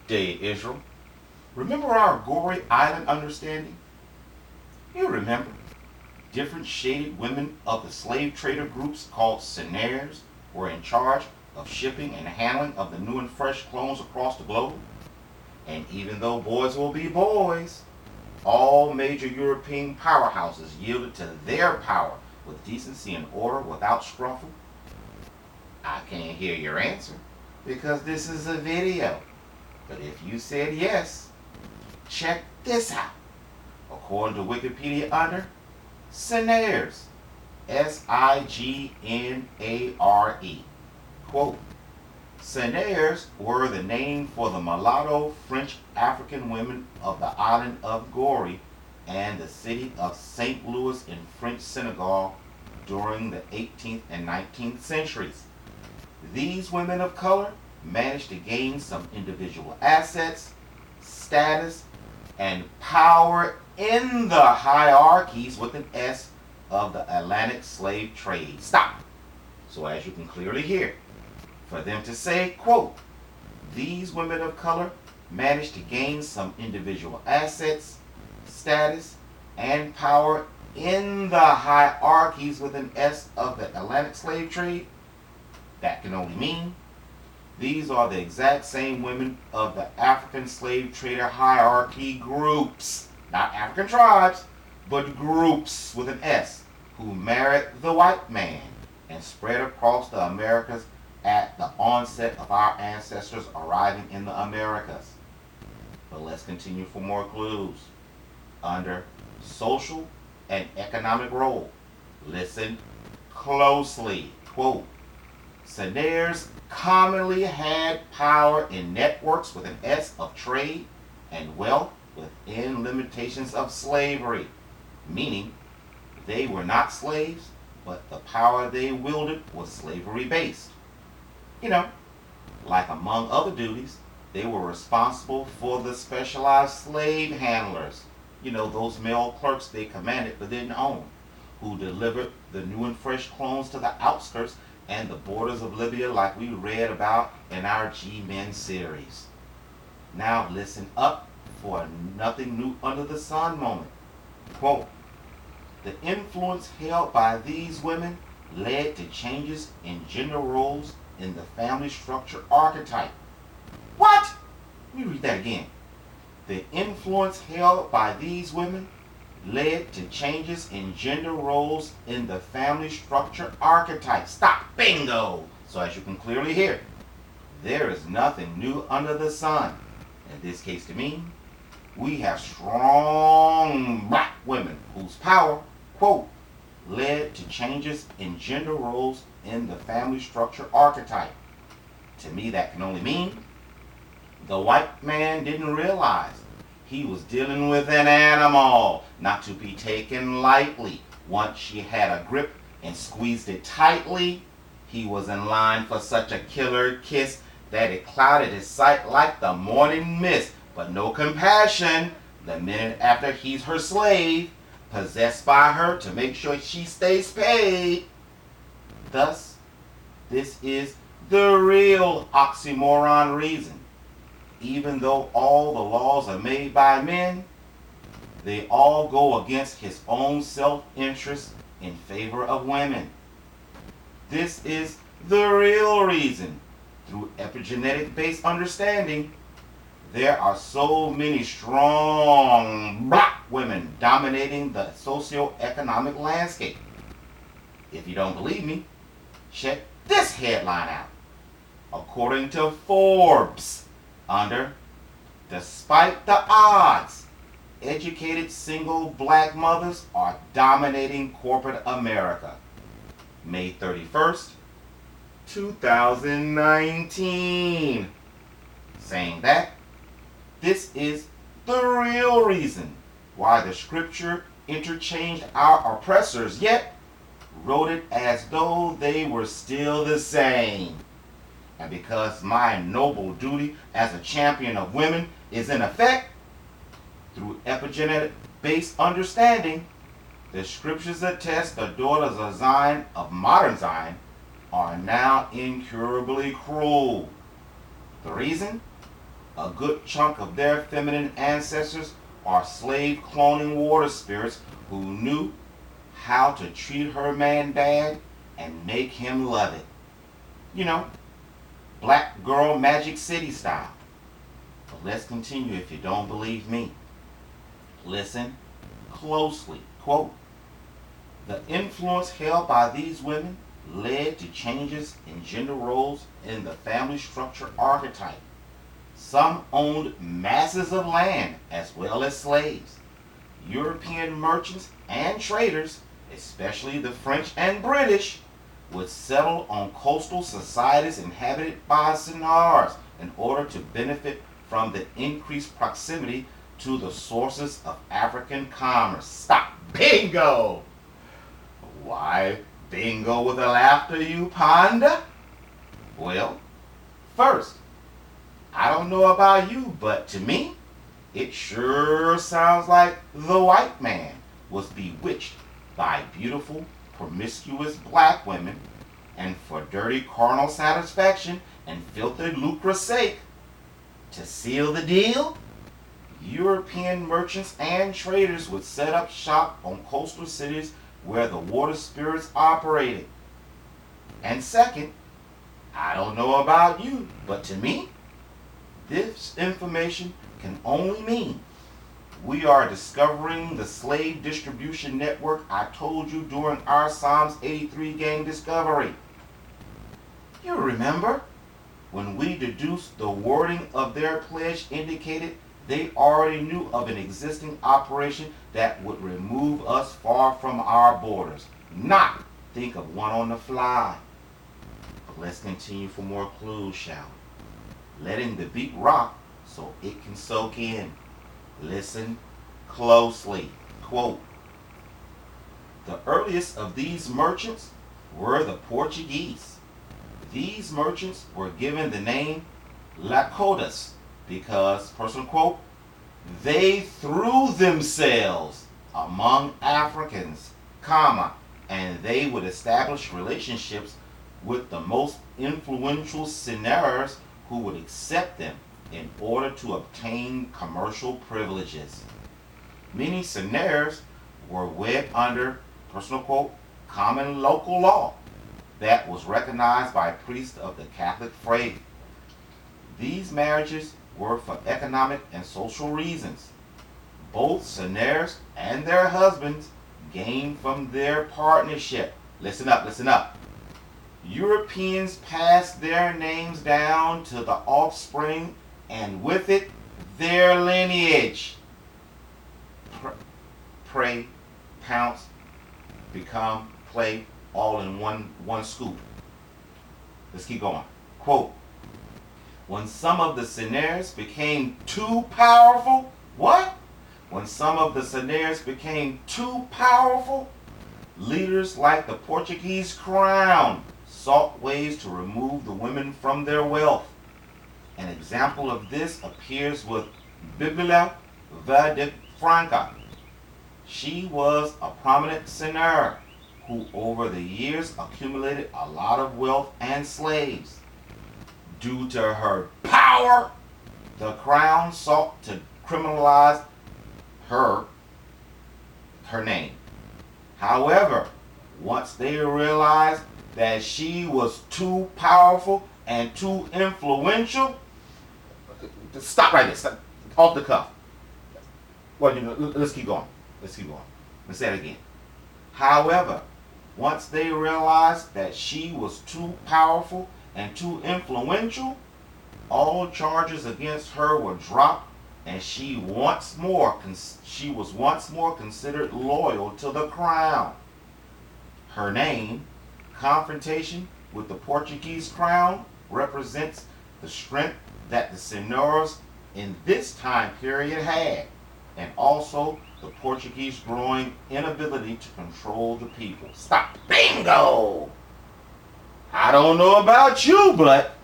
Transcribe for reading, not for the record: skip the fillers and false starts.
Day, Israel. Remember our Gory Island understanding? You remember. Different shaded women of the slave trader groups called Senaires were in charge of shipping and handling of the new and fresh clones across the globe. And even though boys will be boys, all major European powerhouses yielded to their power with decency and order without scruffle. I can't hear your answer because this is a video. But if you said yes, check this out. According to Wikipedia under Senaires, Signare, quote, Senaires were the name for the mulatto French African women of the island of Gorée and the city of St. Louis in French Senegal during the 18th and 19th centuries. These women of color managed to gain some individual assets, status, and power in the hierarchies with an S of the Atlantic slave trade. Stop. So as you can clearly hear, for them to say, quote, these women of color managed to gain some individual assets, status, and power in the hierarchies with an S of the Atlantic slave trade, that can only mean these are the exact same women of the African slave trader hierarchy groups, not African tribes, but groups with an S, who married the white man and spread across the Americas at the onset of our ancestors arriving in the Americas. But let's continue for more clues. Under social and economic role, listen closely. Quote, Senaires commonly had power in networks with an S of trade and wealth within limitations of slavery, meaning they were not slaves, but the power they wielded was slavery-based. You know, like among other duties, they were responsible for the specialized slave handlers, you know, those male clerks they commanded but didn't own, who delivered the new and fresh clones to the outskirts and the borders of Libya like we read about in our G-Men series. Now listen up for a nothing new under the sun moment. Quote, the influence held by these women led to changes in gender roles in the family structure archetype. What? Let me read that again. The influence held by these women led to changes in gender roles in the family structure archetype. Stop. Bingo. So as you can clearly hear, there is nothing new under the sun. In this case to me, we have strong black women whose power, quote, led to changes in gender roles in the family structure archetype. To me, that can only mean the white man didn't realize he was dealing with an animal, not to be taken lightly. Once she had a grip and squeezed it tightly, he was in line for such a killer kiss that it clouded his sight like the morning mist. But no compassion the minute after he's her slave, possessed by her to make sure she stays paid. Thus, this is the real oxymoron reason. Even though all the laws are made by men, they all go against his own self-interest in favor of women. This is the real reason, through epigenetic-based understanding, there are so many strong black women dominating the socio-economic landscape. If you don't believe me, check this headline out. According to Forbes, under despite the odds, educated single black mothers are dominating corporate America. May 31st, 2019. Saying that, this is the real reason why the scripture interchanged our oppressors, yet wrote it as though they were still the same. And because my noble duty as a champion of women is in effect, through epigenetic-based understanding, the scriptures attest the daughters of Zion, of modern Zion, are now incurably cruel. The reason? a good chunk of their feminine ancestors are slave cloning water spirits who knew how to treat her man bad and make him love it. You know, Black Girl Magic City style. But let's continue if you don't believe me. Listen closely. Quote, the influence held by these women led to changes in gender roles in the family structure archetype. Some owned masses of land as well as slaves. European merchants and traders, especially the French and British, would settle on coastal societies inhabited by Senars in order to benefit from the increased proximity to the sources of African commerce. Stop. Bingo! Why bingo with a laughter, you ponder? Well, first, I don't know about you, but to me, it sure sounds like the white man was bewitched by beautiful, promiscuous black women, and for dirty carnal satisfaction and filthy lucre's sake, to seal the deal, European merchants and traders would set up shop on coastal cities where the water spirits operated. And second, I don't know about you, but to me, this information can only mean we are discovering the slave distribution network I told you during our Psalms 83 game discovery. You remember when we deduced the wording of their pledge indicated they already knew of an existing operation that would remove us far from our borders, not think of one on the fly. But let's continue for more clues, shall we? Letting the beat rock so it can soak in. Listen closely. Quote, the earliest of these merchants were the Portuguese. These merchants were given the name Lakotas because, personal quote, they threw themselves among Africans, comma, and they would establish relationships with the most influential Seners who would accept them in order to obtain commercial privileges. Many Seners were wed under, personal quote, common local law that was recognized by priests of the Catholic faith. These marriages were for economic and social reasons. Both Seners and their husbands gained from their partnership. Listen up, listen up. Europeans passed their names down to the offspring and with it their lineage. Pray, pounce, become, play, all in one scoop. Let's keep going. Quote, when some of the Seners became too powerful, what? When some of the Seners became too powerful, leaders like the Portuguese crown sought ways to remove the women from their wealth. An example of this appears with Biblia Valdefranca. She was a prominent Sener who over the years accumulated a lot of wealth and slaves. Due to her power, the crown sought to criminalize her name. However, once they realized that she was too powerful and too influential, stop right there, stop, off the cuff. Well, let's keep going. Let's keep going. Let's say it again. However, once they realized that she was too powerful and too influential, all charges against her were dropped, and she was once more considered loyal to the crown. Her name, confrontation with the Portuguese crown, represents the strength that the Senores in this time period had, and also the Portuguese growing inability to control the people. Stop. Bingo! I don't know about you, but